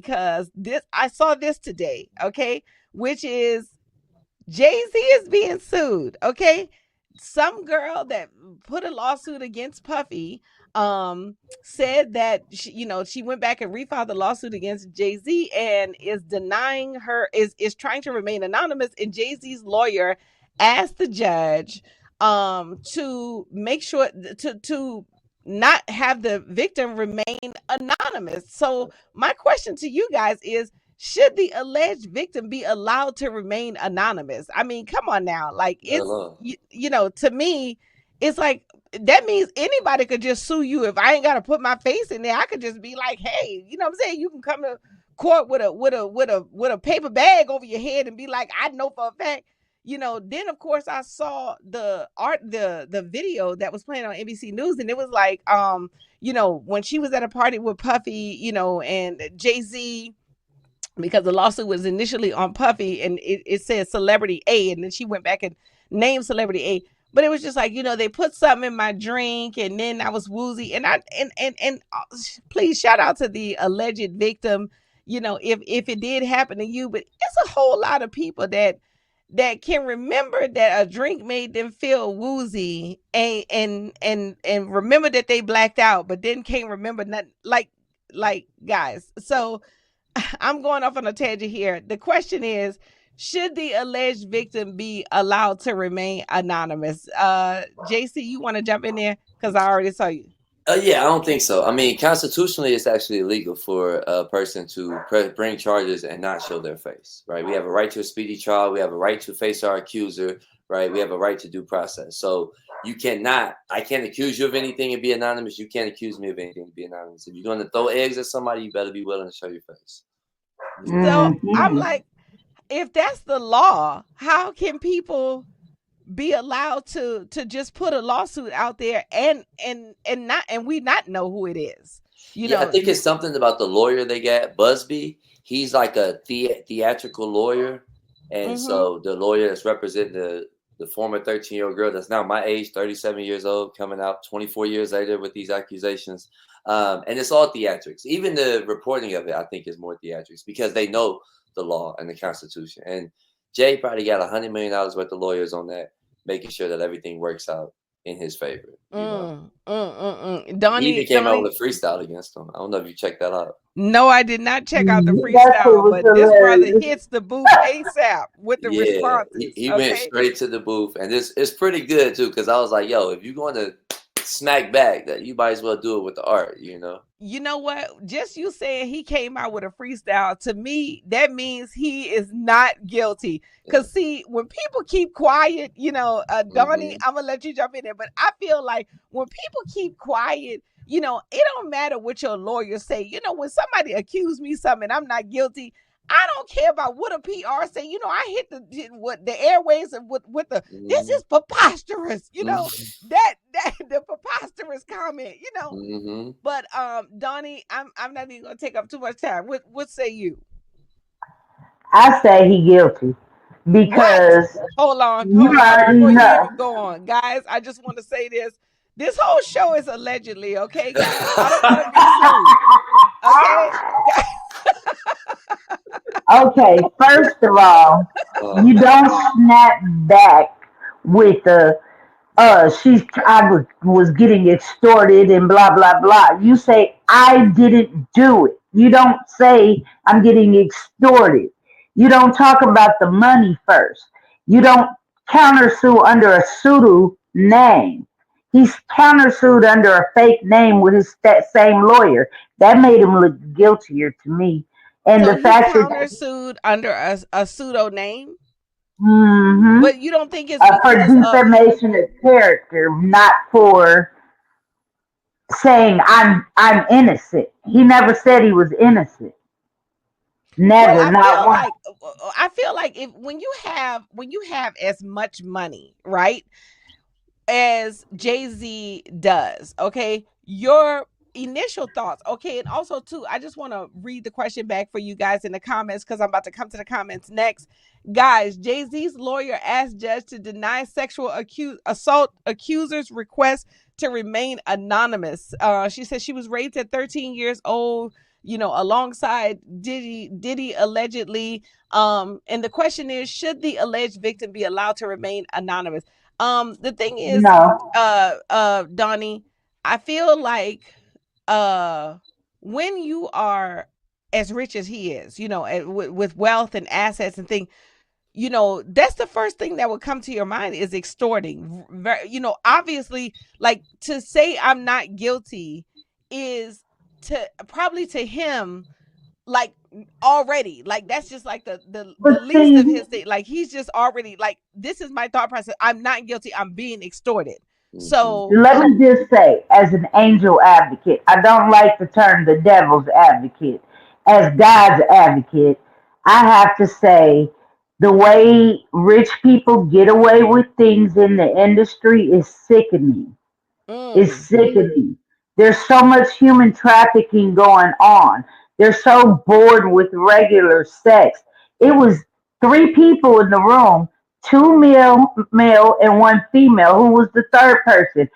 because I saw this today, okay, which is Jay-Z is being sued, okay? Some girl that put a lawsuit against Puffy said that she went back and refiled the lawsuit against Jay-Z and is denying her is trying to remain anonymous, and Jay-Z's lawyer asked the judge to make sure to not have the victim remain anonymous. So my question to you guys is, should the alleged victim be allowed to remain anonymous? I mean, come on now. Like, it's, Hello. to me, it's like, that means anybody could just sue you. If I ain't got to put my face in there, I could just be like, hey, you know what I'm saying? You can come to court with a paper bag over your head and be like, I know for a fact. Then of course I saw the video that was playing on NBC News, and it was like, when she was at a party with Puffy, and Jay-Z, because the lawsuit was initially on Puffy, and it said Celebrity A, and then she went back and named Celebrity A. But it was just like, they put something in my drink, and then I was woozy. And please shout out to the alleged victim, if it did happen to you. But it's a whole lot of people that can remember that a drink made them feel woozy, and remember that they blacked out, but then can't remember nothing, like guys. So I'm going off on a tangent here. The question is, should the alleged victim be allowed to remain anonymous? JC, you want to jump in there? Because I already saw you. Yeah, I don't think so. I mean, constitutionally, it's actually illegal for a person to bring charges and not show their face, right? We have a right to a speedy trial. We have a right to face our accuser, right? We have a right to due process. So I can't accuse you of anything and be anonymous. You can't accuse me of anything and be anonymous. If you're going to throw eggs at somebody, you better be willing to show your face. So I'm like, if that's the law, how can people be allowed to just put a lawsuit out there and we not know who it is? I think it's something about the lawyer they got, Busby. He's like a theatrical lawyer, and so the lawyer that's representing the former 13-year-old girl that's now my age, 37 years old, coming out 24 years later with these accusations. And it's all theatrics. Even the reporting of it, I think, is more theatrics because they know the law and the Constitution. And Jay probably got $100 million worth of lawyers on that, making sure that everything works out in his favor. Daugne, he even came out with a freestyle against him. I don't know if you checked that out. No, I did not check out the freestyle, but this brother hits the booth ASAP with the responses. He went straight to the booth, and it's pretty good too. Because I was like, "Yo, if you're going to smack back, that you might as well do it with the art," You know what? Just you saying he came out with a freestyle, to me, that means he is not guilty. Because see, when people keep quiet, Daugne, I'm gonna let you jump in there, but I feel like when people keep quiet, it don't matter what your lawyer say. When somebody accuse me something, I'm not guilty. I don't care about what a PR say. I hit the airways and with the this is preposterous. That the preposterous comment. But Daugne, I'm not even gonna take up too much time. What say you? I say he guilty because hold on you before already you know. even go on, guys. I just want to say this. This whole show is allegedly, okay, guys. I don't want to be sued. Okay, first of all, you don't snap back with the I was getting extorted and blah blah blah. You say I didn't do it. You don't say I'm getting extorted. You don't talk about the money first. You don't countersue under a pseudo name. He's countersued under a fake name with that same lawyer. That made him look guiltier to me. And so the fact that countersued under a pseudo name. Mm-hmm. But you don't think it's for defamation of character, not for saying I'm innocent. He never said he was innocent. Never, well, not once. I feel like if when you have as much money, right, as Jay-Z does, okay, your initial thoughts, okay, and also too, I just want to read the question back for you guys in the comments because I'm about to come to the comments next. Guys, Jay-Z's lawyer asked judge to deny sexual assault accusers' request to remain anonymous. She said she was raped at 13 years old. alongside Diddy allegedly. And the question is, should the alleged victim be allowed to remain anonymous? The thing is, No. Donnie, I feel like when you are as rich as he is, with wealth and assets and things, that's the first thing that would come to your mind is extorting. Obviously, like, to say I'm not guilty is to him, like, already, like, that's just like the But least see, of his thing. Like, he's just already like, this is my thought process. I'm not guilty. I'm being extorted. Mhm. So let me just say, as an angel advocate, I don't like the term the devil's advocate. As God's advocate, I have to say the way rich people get away with things in the industry is sickening. It's mm, sickening. There's so much human trafficking going on. They're so bored with regular sex. It was three people in the room, two male and one female. Who was the third person?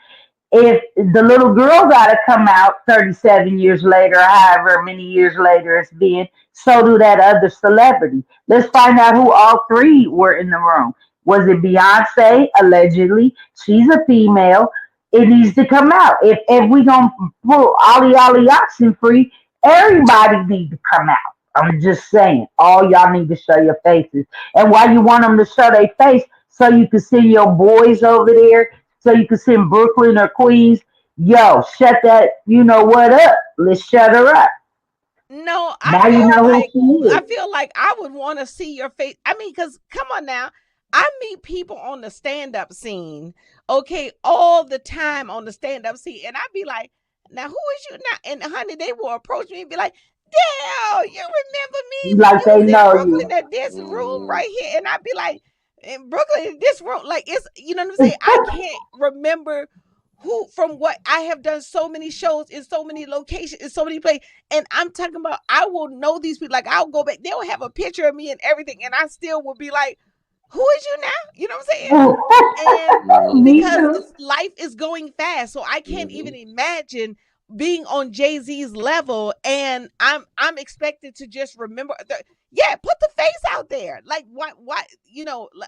If the little girl got to come out 37 years later, however many years later it's been, so do that other celebrity. Let's find out who all three were in the room. Was it Beyonce? Allegedly, she's a female. It needs to come out. If we gonna pull Ollie Ollie oxen free, everybody need to come out. I'm just saying, all y'all need to show your faces. And why you want them to show their face? So you can send your boys over there, so you can send Brooklyn or Queens. Yo, shut that, you know what up? Let's shut her up. no, Now you know who she I is. feel like I would want to see your face. I mean, because come on now, I meet people on the stand up scene, okay, all the time on the stand up scene, and I'd be like, now who is you now? And honey, they will approach me and be like, Dale, you remember me when Like you they was in know Brooklyn you. at this room Mhm. right here? And I'd be like, in Brooklyn, this room, like, it's, you know what I'm saying? I can't remember who, from what I have done so many shows in so many locations, in so many places. And I'm talking about, I will know these people. Like, I'll go back, they'll have a picture of me and everything, and I still will be like, who is you now? You know what I'm saying? And Mhm. Me because too. life is going fast, so I can't even Mhm. imagine being on Jay-Z's level, and I'm expected to just remember yeah, put the face out there. Like, why,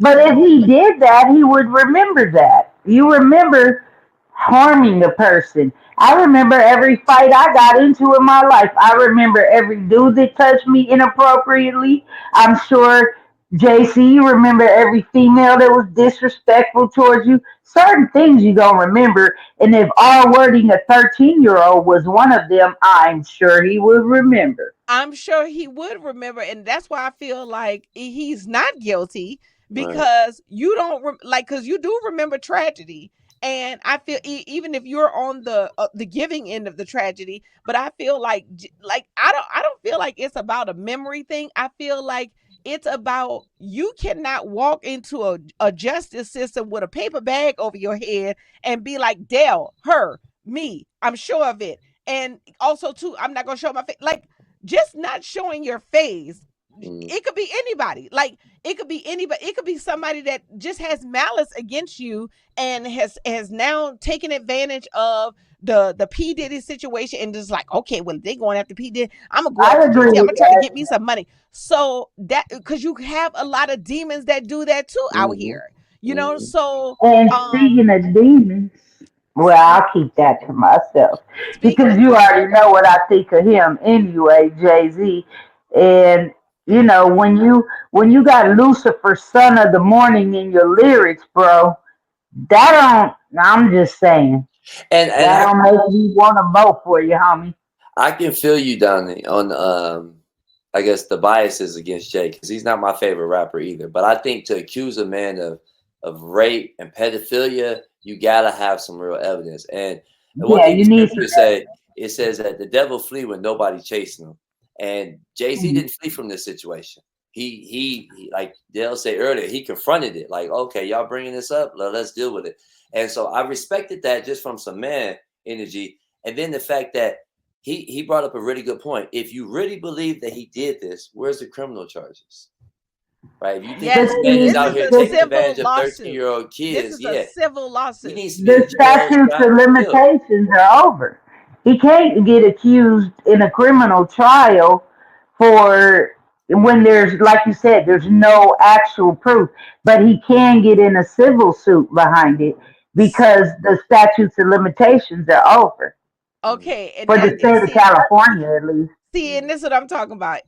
But if he did that, he would remember that. You remember harming a person. I remember every fight I got into in my life. I remember every dude that touched me inappropriately. I'm sure, JC, you remember every female that was disrespectful towards you. Certain things you don't remember. And if R wording a 13-year-old was one of them, I'm sure he would remember. I'm sure he would remember, and that's why I feel like he's not guilty, Right. because you don't like, because you do remember tragedy, and I feel even if you're on the giving end of the tragedy, but I feel like I don't feel like it's about a memory thing. I feel like it's about, you cannot walk into a justice system with a paper bag over your head and be like, Dale, her, me, I'm sure of it. And also too, I'm not gonna show my face. Like, just not showing your face, Mhm. it could be anybody. Like, it could be anybody. It could be somebody that just has malice against you and has now taken advantage of the P Diddy situation, and just like, okay, well, they going after P Diddy, I'm gonna go I after agree Jay-Z, I'm with gonna try to that. get me some money. So that, because you have a lot of demons that do that too out Mhm. here, Mhm. so And um speaking of demons, well, I'll keep that to myself because speaking you already know what I think of him anyway, Jay Z. And you know when you got Lucifer, son of the morning in your lyrics, bro, that don't. I'm just saying And that don't make me want to vote for you, homie. I can feel you down there on I guess the biases against Jay, because he's not my favorite rapper either. But I think to accuse a man of rape and pedophilia, you gotta have some real evidence. And one Yeah, thing the you need some scripture say, it says that the devil flee when nobody chasing him. And Jay-Z evidence. didn't flee from this situation. He like Dale said earlier, he confronted it. Like, okay, y'all bringing this up, let's deal with it. And so I respected that just from some man energy. And then the fact that he brought up a really good point. If you really believe that he did this, where's the criminal charges? Right? If you think But yes, this man is see, this out is here a taking civil advantage of lawsuit. 13-year-old This kids, is a yeah, civil he lawsuit. needs to be the jailed, statutes shot, of and killed. limitations are over. He can't get accused in a criminal trial for when there's, like you said, there's no actual proof. But he can get in a civil suit behind it because the statutes of limitations are over Okay, and for the state of California, at least. see, and this is what I'm talking about.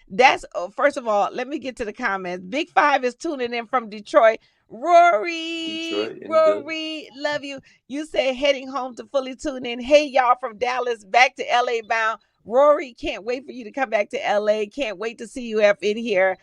That's first of all, let me get to the comments. Big Five is tuning in from Detroit. Detroit in the building. Rory, love you. You said heading home to fully tune in. Hey, y'all from Dallas, back to LA bound. Rory, can't wait for you to come back to LA. Can't wait to see you up in here.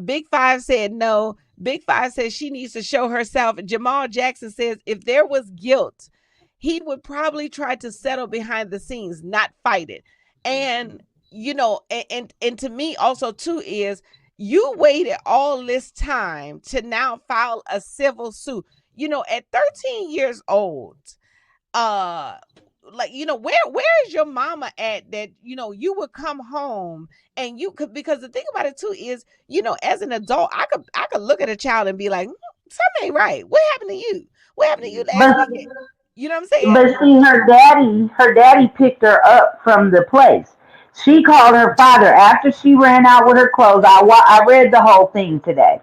Big Five said no. Big Five says she needs to show herself. Jamal Jackson says if there was guilt, he would probably try to settle behind the scenes, not fight it. And and to me also too is you waited all this time to now file a civil suit. At 13 years old, like where is your mama at that you would come home and you could, because the thing about it too is as an adult I could look at a child and be like, something ain't right. What happened to you? What happened to you last But weekend? You know what I'm saying? but see, her daddy picked her up from the place. She called her father after she ran out with her clothes. I read the whole thing today.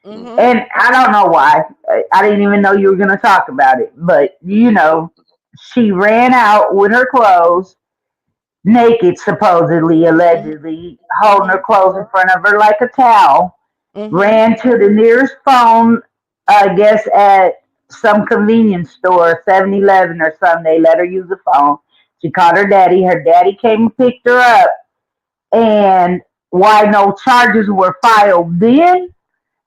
Mm-hmm. And I don't know why. I didn't even know you were going to talk about it. But, she ran out with her clothes, naked, supposedly, allegedly, holding her clothes in front of her like a towel, Mm-hmm. ran to the nearest phone, I guess, at some convenience store, 7-Eleven or something. They let her use the phone. She called her daddy. Her daddy came and picked her up. And why no charges were filed then?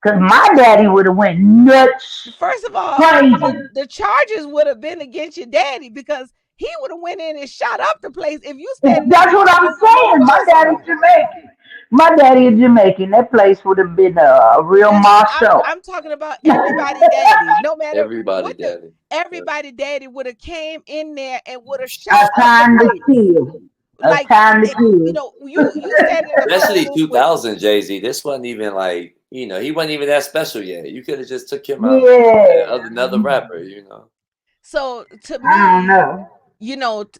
Because my daddy would have went nuts, First of all, crazy. the charges would have been against your daddy because he would have went in and shot up the place if you standing there That's what picking up I'm a remote saying. My daddy's person. Jamaican. My daddy is Jamaican. That place would have been a real That's moss show. I'm talking about everybody daddy. No matter Everybody what daddy. everybody daddy would have came in there and would have A shot up the time to place. kill. A Like time to kill. you standing in the Especially courtroom with 2000 Jay-Z. This wasn't even like, he wasn't even that special yet. You could have just took him out Yeah. of another rapper. so to I don't me, know.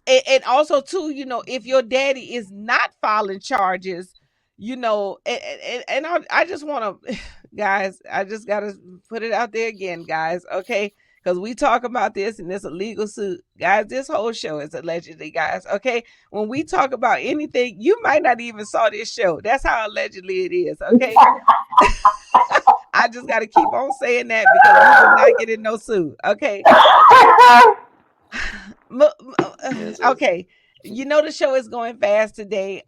and also too, if your daddy is not filing charges, and I just want to, guys, I just got to put it out there again, guys, okay? Because we talk about this and it's a legal suit, guys. This whole show is allegedly, guys, okay? When we talk about anything, you might not even saw this show. That's how allegedly it is, okay? I just got to keep on saying that because we will not get in no suit, okay? Okay, the show is going fast today.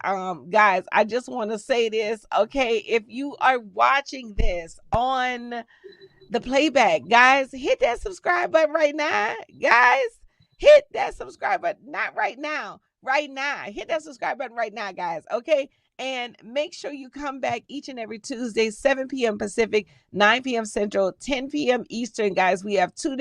Guys, I just want to say this, okay? If you are watching this on the playback, guys, hit that subscribe button right now. Guys, hit that subscribe button. Not right now. Right now. Hit that subscribe button right now, guys. Okay? And make sure you come back each and every Tuesday, 7 p.m. Pacific, 9 p.m. Central, 10 p.m. Eastern, guys. We have 2